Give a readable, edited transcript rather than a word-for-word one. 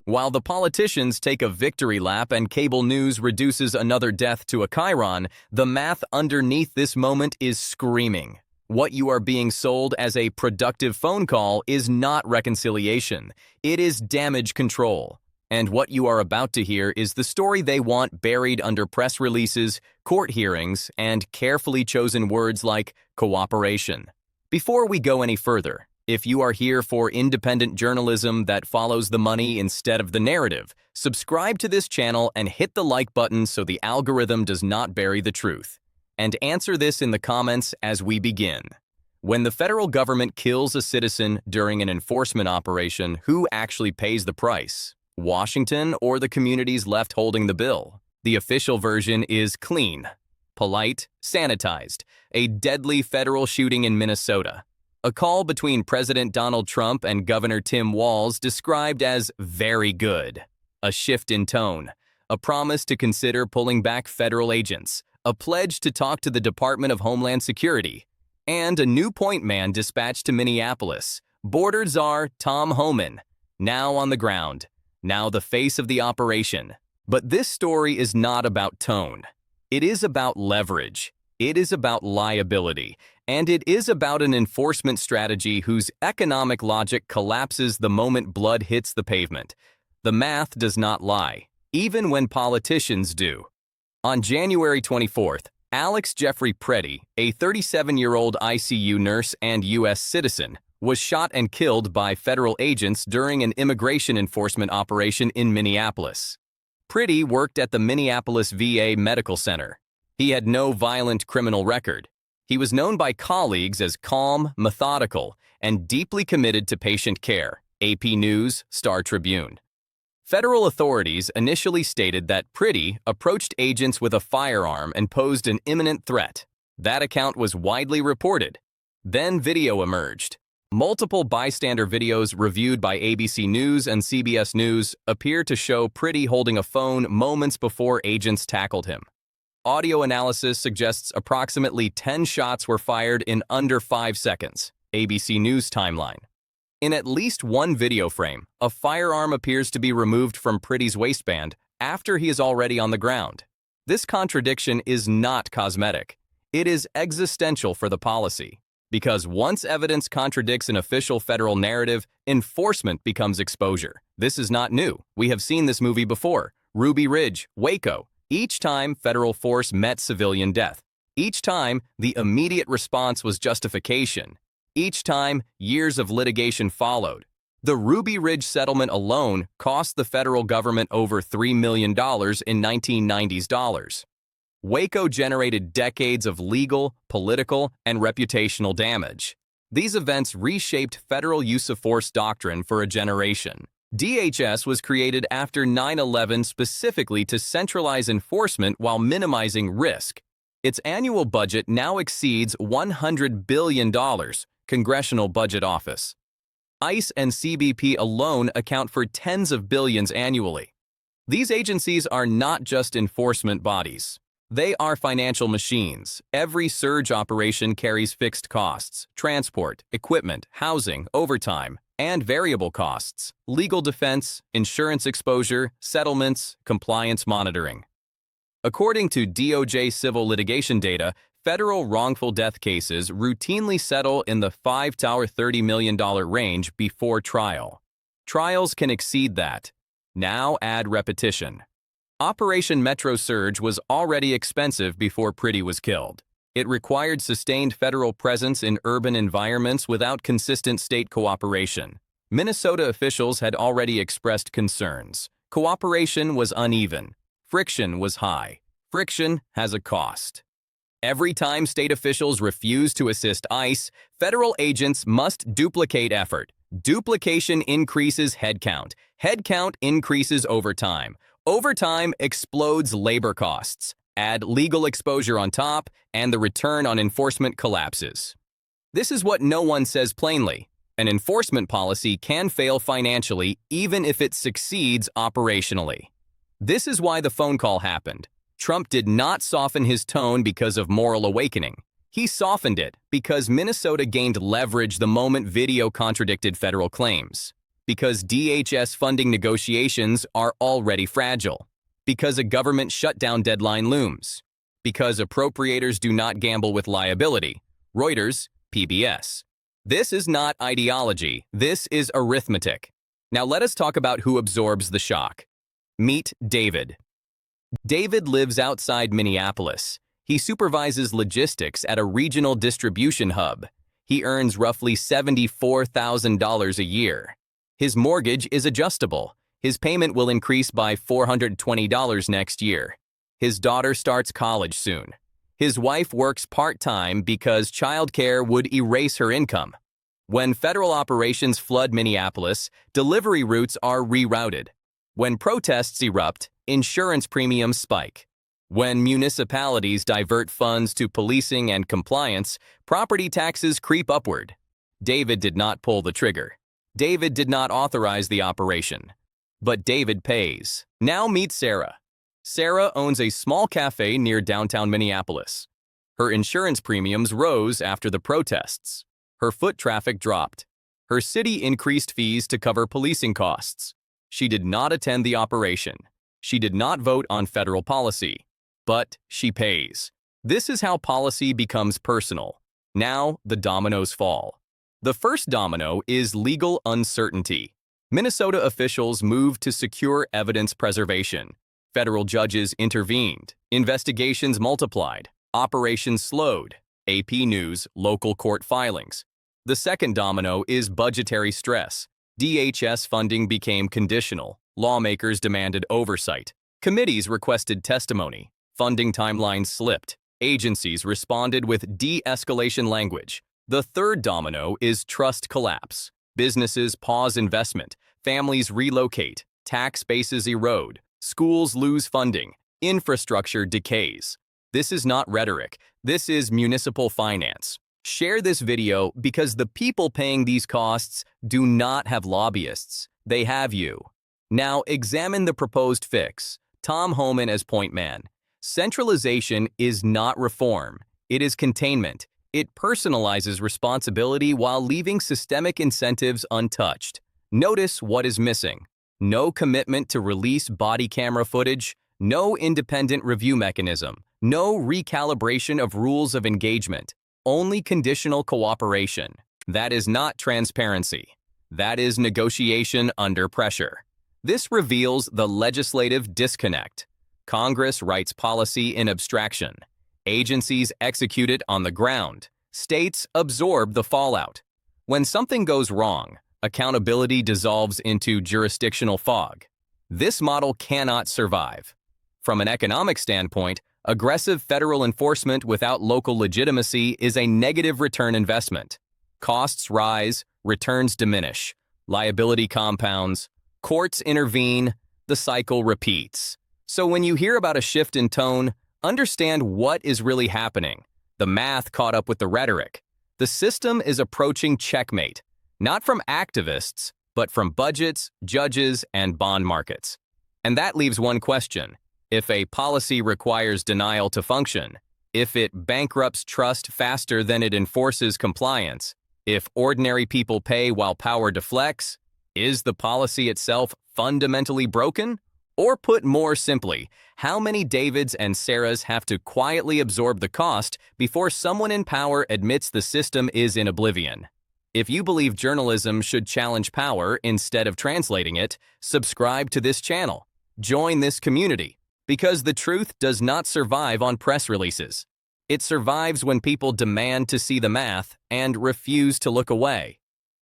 While the politicians take a victory lap and cable news reduces another death to a chyron, the math underneath this moment is screaming. What you are being sold as a productive phone call is not reconciliation. It is damage control. And what you are about to hear is the story they want buried under press releases, court hearings, and carefully chosen words like cooperation. Before we go any further, if you are here for independent journalism that follows the money instead of the narrative, subscribe to this channel and hit the like button so the algorithm does not bury the truth. And answer this in the comments as we begin. When the federal government kills a citizen during an enforcement operation, who actually pays the price? Washington or the communities left holding the bill? The official version is clean, polite, sanitized, a deadly federal shooting in Minnesota. A call between President Donald Trump and Governor Tim Walz described as very good. A shift in tone, a promise to consider pulling back federal agents, a pledge to talk to the Department of Homeland Security, and a new point man dispatched to Minneapolis, border czar Tom Homan, now on the ground, now the face of the operation. But this story is not about tone. It is about leverage. It is about liability. And it is about an enforcement strategy whose economic logic collapses the moment blood hits the pavement. The math does not lie, even when politicians do. On January 24th, Alex Jeffrey Pretti, a 37-year-old ICU nurse and U.S. citizen, was shot and killed by federal agents during an immigration enforcement operation in Minneapolis. Pretti worked at the Minneapolis VA Medical Center. He had no violent criminal record. He was known by colleagues as calm, methodical, and deeply committed to patient care, AP News, Star Tribune. Federal authorities initially stated that Pretti approached agents with a firearm and posed an imminent threat. That account was widely reported. Then video emerged. Multiple bystander videos reviewed by ABC News and CBS News appear to show Pretti holding a phone moments before agents tackled him. Audio analysis suggests approximately 10 shots were fired in under 5 seconds, ABC News timeline. In at least one video frame, a firearm appears to be removed from Pretti's waistband after he is already on the ground. This contradiction is not cosmetic. It is existential for the policy. Because once evidence contradicts an official federal narrative, enforcement becomes exposure. This is not new. We have seen this movie before. Ruby Ridge, Waco. Each time, federal force met civilian death. Each time, the immediate response was justification. Each time, years of litigation followed. The Ruby Ridge settlement alone cost the federal government over $3 million in 1990s dollars. Waco generated decades of legal, political, and reputational damage. These events reshaped federal use of force doctrine for a generation. DHS was created after 9/11 specifically to centralize enforcement while minimizing risk. Its annual budget now exceeds $100 billion, Congressional Budget Office. ICE and CBP alone account for tens of billions annually. These agencies are not just enforcement bodies. They are financial machines. Every surge operation carries fixed costs, transport, equipment, housing, overtime, and variable costs, legal defense, insurance exposure, settlements, compliance monitoring. According to DOJ civil litigation data, federal wrongful death cases routinely settle in the $5 to $30 million range before trial. Trials can exceed that. Now add repetition. Operation Metro Surge was already expensive before Pretti was killed. It required sustained federal presence in urban environments without consistent state cooperation. Minnesota officials had already expressed concerns. Cooperation was uneven. Friction was high. Friction has a cost. Every time state officials refuse to assist ICE, federal agents must duplicate effort. Duplication increases headcount. Headcount increases overtime. Overtime explodes labor costs. Add legal exposure on top, and the return on enforcement collapses. This is what no one says plainly. An enforcement policy can fail financially even if it succeeds operationally. This is why the phone call happened. Trump did not soften his tone because of moral awakening. He softened it because Minnesota gained leverage the moment video contradicted federal claims. Because DHS funding negotiations are already fragile. Because a government shutdown deadline looms. Because appropriators do not gamble with liability. Reuters, PBS. This is not ideology, this is arithmetic. Now let us talk about who absorbs the shock. Meet David. David lives outside Minneapolis. He supervises logistics at a regional distribution hub. He earns roughly $74,000 a year. His mortgage is adjustable. His payment will increase by $420 next year. His daughter starts college soon. His wife works part-time because childcare would erase her income. When federal operations flood Minneapolis, delivery routes are rerouted. When protests erupt, insurance premiums spike. When municipalities divert funds to policing and compliance, property taxes creep upward. David did not pull the trigger. David did not authorize the operation. But David pays. Now meet Sarah. Sarah owns a small cafe near downtown Minneapolis. Her insurance premiums rose after the protests. Her foot traffic dropped. Her city increased fees to cover policing costs. She did not attend the operation. She did not vote on federal policy. But she pays. This is how policy becomes personal. Now the dominoes fall. The first domino is legal uncertainty. Minnesota officials moved to secure evidence preservation. Federal judges intervened. Investigations multiplied. Operations slowed. AP News, local court filings. The second domino is budgetary stress. DHS funding became conditional. Lawmakers demanded oversight. Committees requested testimony. Funding timelines slipped. Agencies responded with de-escalation language. The third domino is trust collapse. Businesses pause investment. Families relocate. Tax bases erode. Schools lose funding. Infrastructure decays. This is not rhetoric. This is municipal finance. Share this video because the people paying these costs do not have lobbyists. They have you. Now examine the proposed fix. Tom Homan as point man. Centralization is not reform. It is containment. It personalizes responsibility while leaving systemic incentives untouched. Notice what is missing. No commitment to release body camera footage, no independent review mechanism, no recalibration of rules of engagement, only conditional cooperation. That is not transparency. That is negotiation under pressure. This reveals the legislative disconnect. Congress writes policy in abstraction. Agencies execute it on the ground. States absorb the fallout. When something goes wrong, accountability dissolves into jurisdictional fog. This model cannot survive. From an economic standpoint, aggressive federal enforcement without local legitimacy is a negative return investment. Costs rise, returns diminish, liability compounds, courts intervene, the cycle repeats. So when you hear about a shift in tone, understand what is really happening. The math caught up with the rhetoric. The system is approaching checkmate. Not from activists, but from budgets, judges, and bond markets. And that leaves one question. If a policy requires denial to function, if it bankrupts trust faster than it enforces compliance, if ordinary people pay while power deflects, is the policy itself fundamentally broken? Or put more simply, how many Davids and Sarahs have to quietly absorb the cost before someone in power admits the system is in oblivion? If you believe journalism should challenge power instead of translating it, subscribe to this channel. Join this community, because the truth does not survive on press releases. It survives when people demand to see the math and refuse to look away.